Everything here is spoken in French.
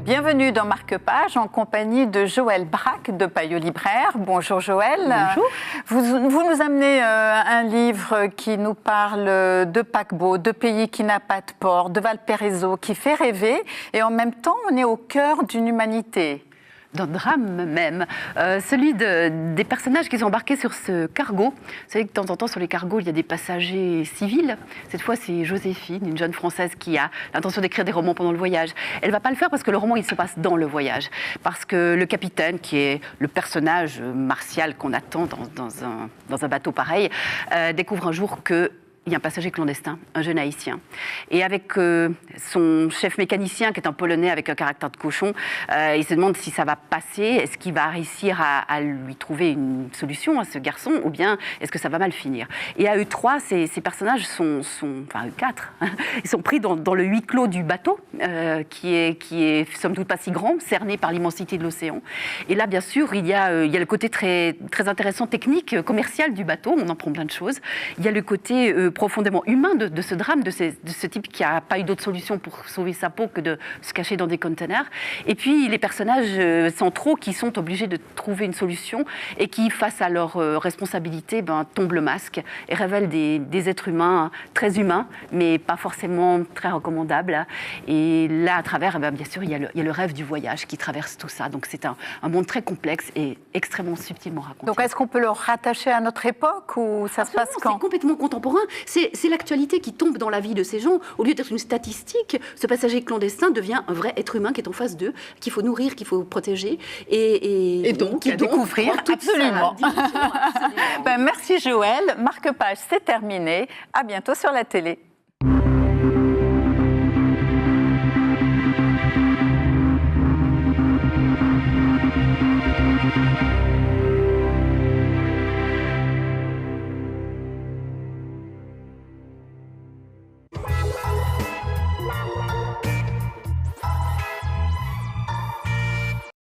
Bienvenue dans Marque-Page en compagnie de Joëlle Braque de Payot Libraire. Bonjour Joëlle. Bonjour. Vous nous amenez un livre qui nous parle de paquebot, de pays qui n'a pas de port, de Valparaiso, qui fait rêver et en même temps on est au cœur d'une humanité. D'un drame même, celui des personnages qui sont embarqués sur ce cargo. Vous savez que de temps en temps sur les cargos il y a des passagers civils. Cette fois c'est Joséphine, une jeune Française qui a l'intention d'écrire des romans pendant le voyage. Elle ne va pas le faire parce que le roman il se passe dans le voyage. Parce que le capitaine, qui est le personnage martial qu'on attend dans un bateau pareil, découvre un jour que il y a un passager clandestin, un jeune haïtien. Et avec son chef mécanicien, qui est un Polonais avec un caractère de cochon, il se demande si ça va passer, est-ce qu'il va réussir à lui trouver une solution à ce garçon, ou bien est-ce que ça va mal finir. Et à eux trois, ces personnages enfin eux quatre, ils sont pris dans le huis clos du bateau, qui est somme toute pas si grand, cerné par l'immensité de l'océan. Et là, bien sûr, il y a le côté très, très intéressant, technique, commercial du bateau, on en prend plein de choses. Il y a le côté profondément humain de ce drame, de ce type qui n'a pas eu d'autre solution pour sauver sa peau que de se cacher dans des containers. Et puis les personnages centraux qui sont obligés de trouver une solution et qui, face à leur responsabilité, tombent le masque et révèlent des êtres humains très humains, mais pas forcément très recommandables. Et là, à travers, bien sûr, il y a le rêve du voyage qui traverse tout ça. Donc c'est un monde très complexe et extrêmement subtilement raconté. Donc est-ce qu'on peut le rattacher à notre époque ou ça se passe quand ? C'est complètement contemporain. C'est l'actualité qui tombe dans la vie de ces gens. Au lieu d'être une statistique, ce passager clandestin devient un vrai être humain qui est en face d'eux, qu'il faut nourrir, qu'il faut protéger. Et donc, à découvrir, absolument. Merci Joëlle. Marque-Page, c'est terminé. À bientôt sur la télé.